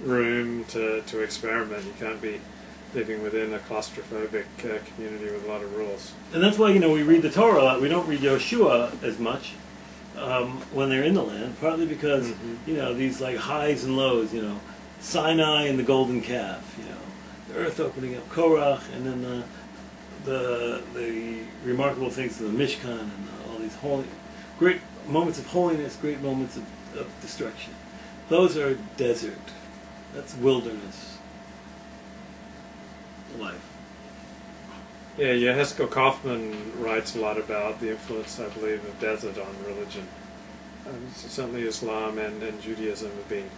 room to experiment. You can't be living within a claustrophobic community with a lot of rules. And that's why, we read the Torah a lot. We don't read Yoshua as much when they're in the land, partly because, these like highs and lows, Sinai and the golden calf, the earth opening up, Korach, and then the remarkable things of the Mishkan and all these great moments of holiness, great moments of destruction. Those are desert. That's wilderness life. Yeah, Yehezkel Kaufman writes a lot about the influence, I believe, of desert on religion. Certainly Islam and Judaism have been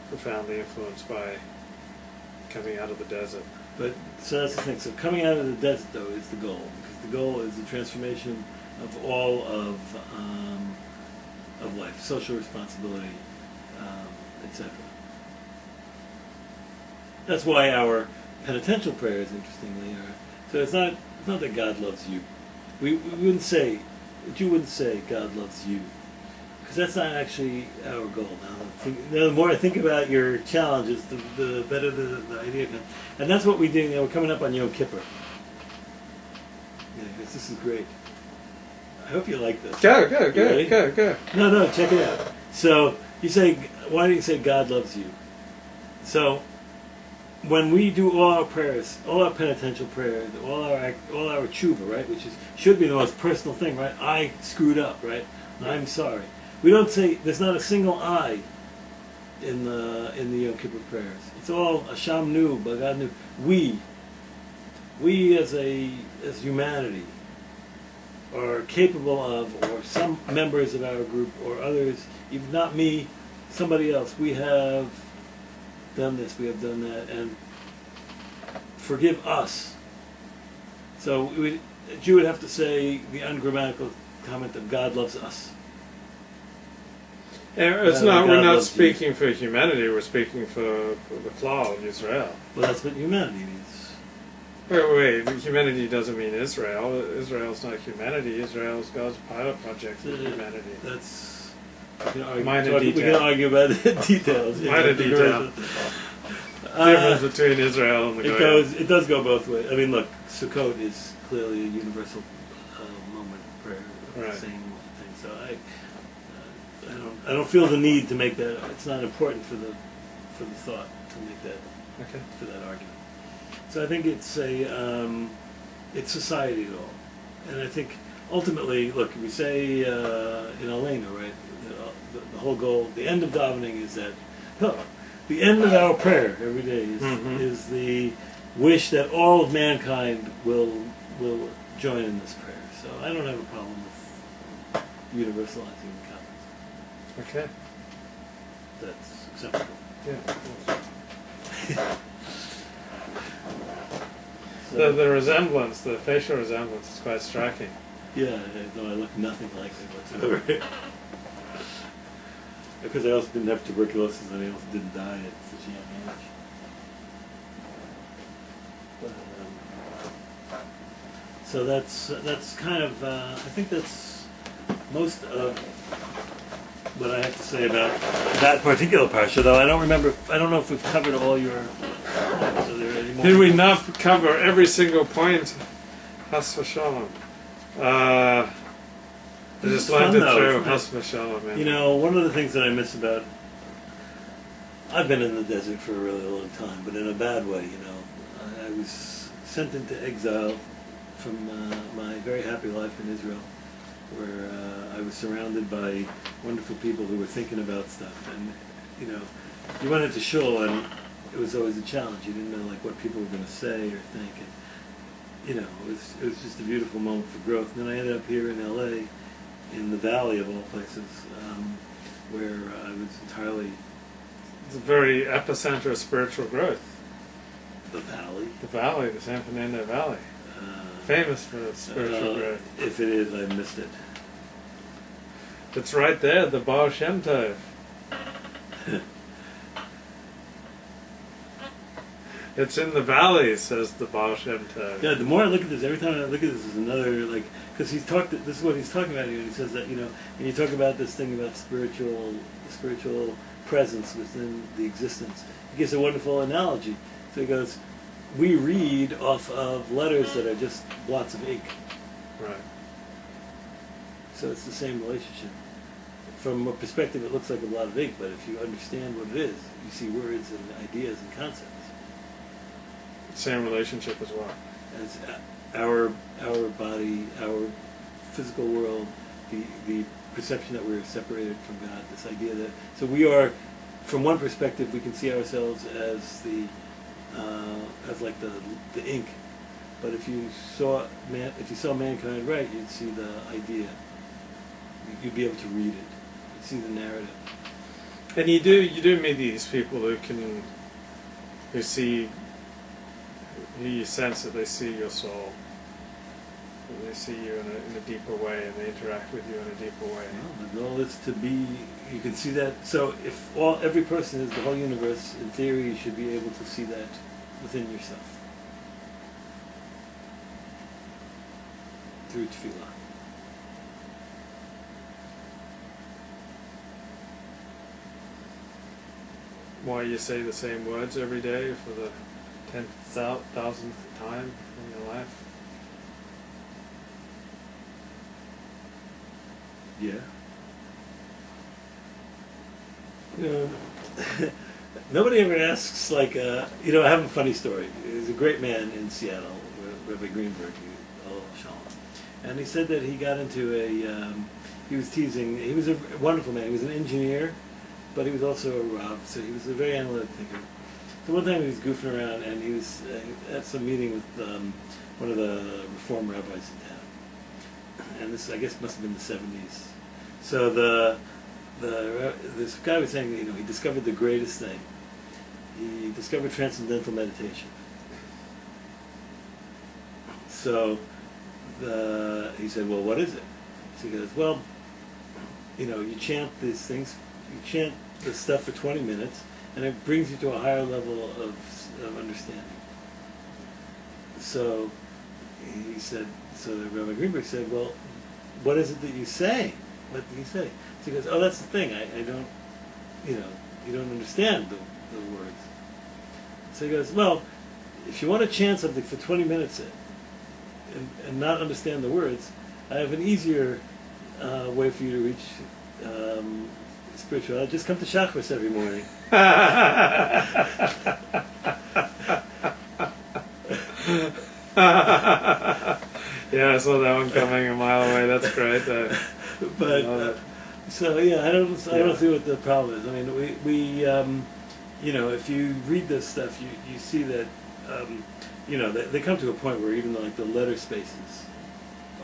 profoundly influenced by coming out of the desert. But so that's the thing. So coming out of the desert, though, is the goal, because the goal is the transformation of all of life, social responsibility, etc. That's why our penitential prayers, interestingly, are. So it's not that God loves you. We wouldn't say, a Jew wouldn't say God loves you, because that's not actually our goal. Now, the more I think about your challenges, the better the idea comes. And that's what we do. We're coming up on Yom Kippur. Yeah, this is great. I hope you like this. Go. No, check it out. So you say, why do you say God loves you? So when we do all our prayers, all our penitential prayers, all our tshuva, right, which should be the most personal thing, right? I screwed up, right? I'm sorry. We don't say, there's not a single I in the Yom Kippur prayers. It's all Hashem knew, Bagad knew. We as humanity are capable of, or some members of our group, or others, if not me, somebody else, we have done this, we have done that, and forgive us. So a Jew would have to say the ungrammatical comment of God loves us. And it's not. We're not speaking for humanity. We're speaking for the Klal of Israel. Well, that's what humanity means. Wait. Humanity doesn't mean Israel. Israel's not humanity. Israel is God's pilot project for humanity. That's minor detail. We can argue about the details. Minor detail. Difference between Israel and the Goyim. It does go both ways. I mean, look, Sukkot is clearly a universal moment of prayer. Right. Same thing. So I don't feel the need to make that. It's not important for the thought to make that for that argument. So I think it's society at all, and I think ultimately, look, we say in Elena, right? The whole goal, the end of davening is that. The end of our prayer every day is the wish that all of mankind will join in this prayer. So I don't have a problem with universalizing the comments. Okay. That's acceptable. Yeah. So the resemblance, the facial resemblance is quite striking. Yeah, though I look nothing like it whatsoever. Because I also didn't have tuberculosis and I also didn't die at such a young age. But, so that's kind of, I think that's most of what I have to say about that particular parsha, though I don't know if we've covered all your points. Are there any more? Did we not cover every single point? Chas v'shalom. I just learned it through Chas v'shalom. One of the things that I miss about, I've been in the desert for a really long time, but in a bad way, I was sent into exile from my very happy life in Israel, where I was surrounded by wonderful people who were thinking about stuff, and, you went into shul and it was always a challenge. You didn't know what people were going to say or think, and, it was just a beautiful moment for growth. And then I ended up here in L.A., in the valley of all places, where I was entirely... It's a very epicenter of spiritual growth. The valley? The valley, the San Fernando Valley. Famous for spiritual growth. If it is, I missed it. It's right there, the Baal Shem Tov. It's in the valleys, says the Baal Shem Tov. Yeah, the more I look at this, every time I look at this, is another, like, because this is what he's talking about here. He says that, and you talk about this thing about spiritual presence within the existence. He gives a wonderful analogy. So he goes, we read off of letters that are just blots of ink. Right. So it's the same relationship. From a perspective, it looks like a blot of ink, but if you understand what it is, you see words and ideas and concepts. Same relationship as well. As our body, our physical world, the perception that we're separated from God, this idea that, so we are, from one perspective, we can see ourselves as as like the ink, but if you saw mankind right, you'd see the idea. You'd be able to read it. You'd see the narrative. And you do meet these people who you sense that they see your soul. That they see you in a deeper way, and they interact with you in a deeper way. Well, the goal is to be. You can see that. So if every person is the whole universe, in theory, you should be able to see that within yourself through tefillah. Why you say the same words every day for the 10,000th time in your life? Yeah. Nobody ever asks, like, I have a funny story. There's a great man in Seattle, Rabbi Greenberg, Shalom. And he said that he got into he was teasing, he was a wonderful man. He was an engineer, but he was also a Rav, so he was a very analytic thinker. So one time he was goofing around, and he was at some meeting with one of the Reform rabbis in town. And this, I guess, must have been the 70s. So this guy was saying that, he discovered the greatest thing. He discovered transcendental meditation. So he said, well, what is it? So he goes, well, you chant these things, you chant this stuff for 20 minutes, and it brings you to a higher level of understanding. So he said, so Rabbi Greenberg said, well, what is it that you say? What do you say? So he goes, oh, that's the thing. I don't, you don't understand the words. So he goes, well, if you want to chant something for 20 minutes and not understand the words, I have an easier way for you to reach spirituality. Just come to Shachris every morning. Yeah, I saw that one coming a mile away. That's great. But so yeah, I don't see what the problem is. I mean, we if you read this stuff, you see that they come to a point where even like the letter spaces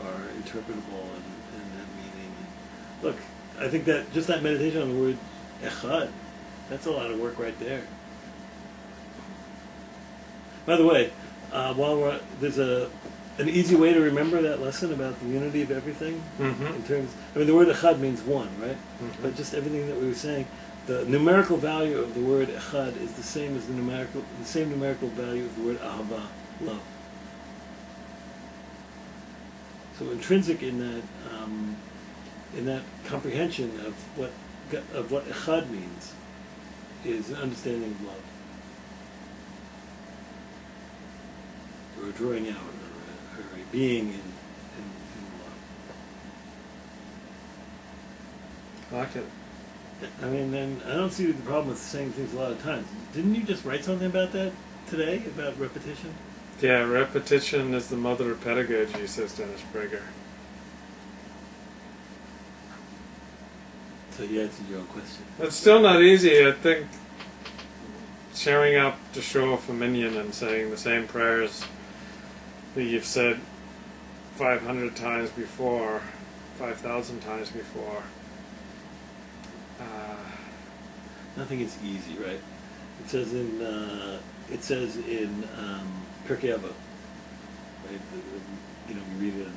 are interpretable and have meaning. Look, I think that just that meditation on the word echad, that's a lot of work right there. By the way, there's an easy way to remember that lesson about the unity of everything. Mm-hmm. In terms, the word echad means one, right? Mm-hmm. But just everything that we were saying, the numerical value of the word echad is the same as the same numerical value of the word ahava, love. So intrinsic in that comprehension of what echad means is an understanding of love, or a drawing out, or a being in love. I like it. I mean, and I don't see the problem with saying things a lot of times. Didn't you just write something about that today, about repetition? Yeah, repetition is the mother of pedagogy, says Dennis Prager. So you answered your own question. It's still not easy. I think showing up to shul for minyan and saying the same prayers that you've said 500 times before, 5,000 times before. Nothing is easy, right? It says in Pirkei Avot, right? We read it in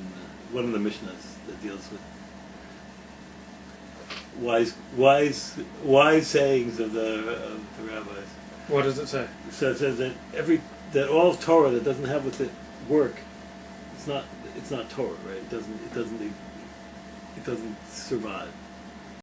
one of the Mishnahs that deals with wise sayings of the rabbis. What does it say? So it says that every that all Torah that doesn't have with it work, it's not Torah, right? It doesn't survive.